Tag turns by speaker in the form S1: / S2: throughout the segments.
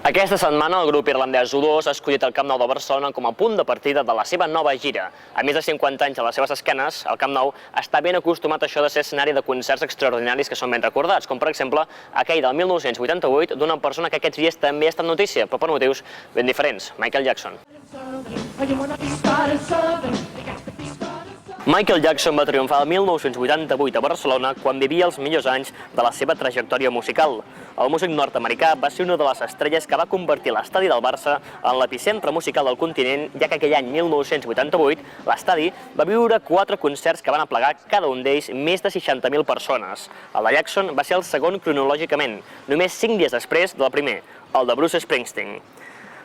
S1: Aquesta setmana el grup irlandès U2 ha escollit el Camp Nou de Barcelona com a punt de partida de la seva nova gira. A més de 50 anys a les seves esquenes, el Camp Nou està ben acostumat a això de ser escenari de concerts extraordinaris que són ben recordats, com per exemple aquell del 1988 d'una persona que aquests dies també ha estat notícia, però per motius ben diferents, Michael Jackson. Michael Jackson va triomfar el 1988 a Barcelona quan vivia els millors anys de la seva trajectòria musical. El músic nord-americà va ser una de les estrelles que va convertir l'estadi del Barça en l'epicentre musical del continent, ja que aquell any 1988 l'estadi va viure 4 concerts que van aplegar cada un d'ells més de 60.000 persones. El de Jackson va ser el segon cronològicament, només 5 dies després del primer, el de Bruce Springsteen.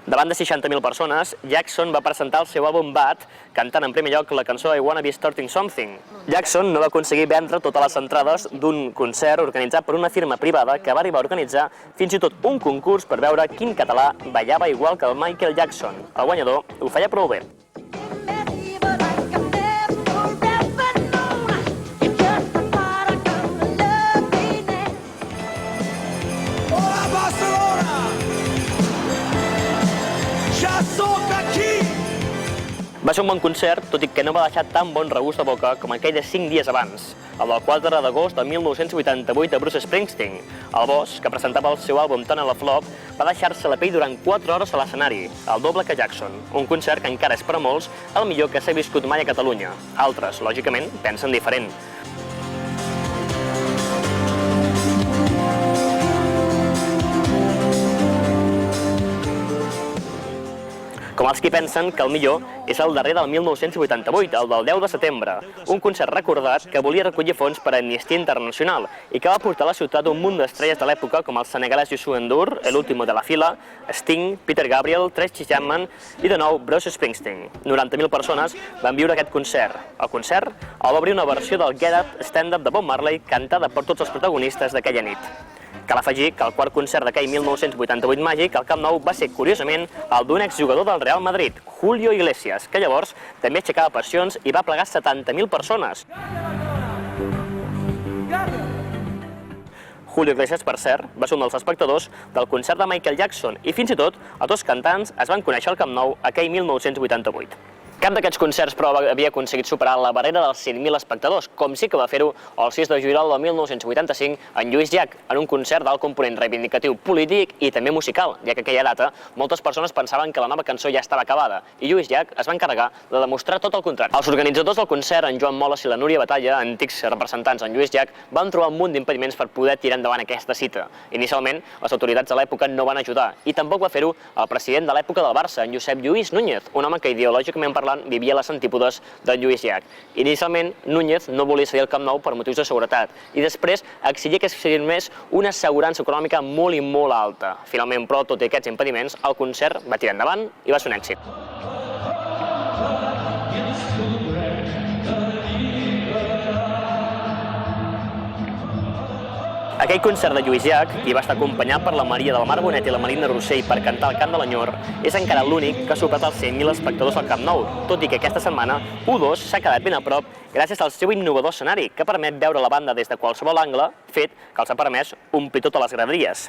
S1: Davant de 60.000 persones, Jackson va presentar el seu àlbum Bad, cantant en primer lloc la cançó I Wanna Be Starting Something. Jackson no va aconseguir vendre totes les entrades d'un concert organitzat per una firma privada que va arribar a organitzar fins i tot un concurs per veure quin català ballava igual que el Michael Jackson. El guanyador ho feia prou bé. Va ser un bon concert, tot i que no va deixar tan bon regust de boca com aquell de 5 dies abans, el del 4 d'agost de 1988 de Bruce Springsteen. El Boss, que presentava el seu àlbum Tunnel of Love, va deixar-se la pell durant 4 hores a l'escenari, el doble que Jackson, un concert que encara és per a molts el millor que s'ha viscut mai a Catalunya. Altres, lògicament, pensen diferent. Com els qui pensen que el millor és el darrer del 1988, el del 10 de setembre, un concert recordat que volia recollir fons per a Amnistia Internacional i que va portar a la ciutat un munt d'estrelles de l'època com el senegalès Youssou N'Dour, el último de la fila, Sting, Peter Gabriel, Tracy Chapman i de nou Bruce Springsteen. 90.000 persones van viure aquest concert. El concert el va obrir una versió del Get Up stand-up de Bob Marley cantada per tots els protagonistes d'aquella nit. Cal afegir que el quart concert d'aquell 1988 màgic al Camp Nou va ser, curiosament, el d'un exjugador del Real Madrid, Julio Iglesias, que llavors també aixecava passions i va plegar 70.000 persones. Julio Iglesias, per cert, va ser un dels espectadors del concert de Michael Jackson i fins i tot els dos cantants es van conèixer al Camp Nou aquell 1988. Cap d'aquests concerts, però, havia aconseguit superar la barrera dels 100.000 espectadors, com sí que va fer-ho el 6 de juliol del 1985 en Lluís Llach, en un concert d'alt component reivindicatiu polític i també musical, ja que aquella data moltes persones pensaven que la nova cançó ja estava acabada, i Lluís Llach es va encarregar de demostrar tot el contrari. Els organitzadors del concert, en Joan Moles i la Núria Batalla, antics representants en Lluís Llach, van trobar un munt d'impediments per poder tirar endavant aquesta cita. Inicialment, les autoritats de l'època no van ajudar, i tampoc va fer-ho el president de l'època del Barça, en Josep Lluís Núñez, un home que ideològicament parlant vivia a les antípodes de Lluís Llach. Inicialment, Núñez no volia cedir el Camp Nou per motius de seguretat i després exigia que es firmés una assegurança econòmica molt i molt alta. Finalment, però, tot i aquests impediments, el concert va tirar endavant i va ser un èxit. Aquell concert de Lluís Llach, qui va estar acompanyat per la Maria del Mar Bonet i la Marina Rossell per cantar el Cant de l'Enyor, és encara l'únic que ha superat els 100.000 espectadors al Camp Nou, tot i que aquesta setmana U2 s'ha quedat ben a prop gràcies al seu innovador escenari, que permet veure la banda des de qualsevol angle, fet que els ha permès omplir totes les graderies.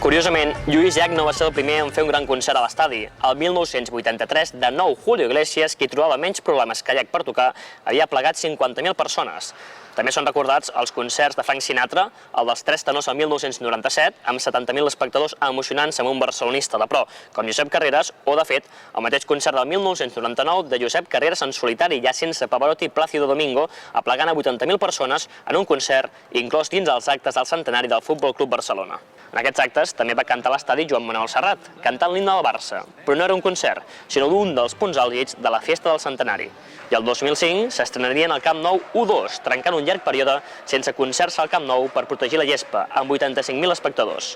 S1: Curiosament, Lluís Llach no va ser el primer en fer un gran concert a l'estadi. El 1983, de nou Julio Iglesias, qui trobava menys problemes que Llach per tocar, havia plegat 50.000 persones. També són recordats els concerts de Frank Sinatra, el dels Tres Tenors el 1997, amb 70.000 espectadors emocionants amb un barcelonista de pro, com Josep Carreras, o, de fet, el mateix concert del 1999 de Josep Carreras en solitari, ja sense Pavarotti i Plácido Domingo, aplegant a 80.000 persones en un concert inclòs dins els actes del centenari del Futbol Club Barcelona. En aquests actes també va cantar a l'estadi Joan Manuel Serrat, cantant l'himne del Barça, però no era un concert, sinó un dels punts àlgids de la festa del centenari. I el 2005 s'estrenarien al Camp Nou U2, trencant un llarg període sense concerts al Camp Nou per protegir la gespa, amb 85.000 espectadors.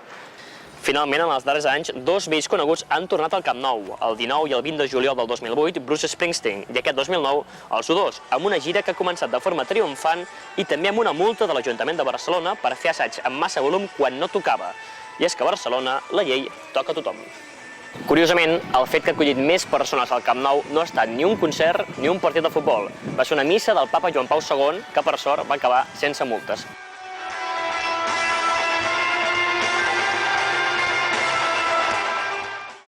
S1: Finalment, en els darrers anys, dos vells coneguts han tornat al Camp Nou, el 19 i el 20 de juliol del 2008, Bruce Springsteen, i aquest 2009, els U2, amb una gira que ha començat de forma triomfant i també amb una multa de l'Ajuntament de Barcelona per fer assaig amb massa volum quan no tocava. I és que a Barcelona la llei toca a tothom. Curiosament, el fet que ha acollit més persones al Camp Nou no ha estat ni un concert ni un partit de futbol. Va ser una missa del papa Joan Pau II que, per sort, va acabar sense multes.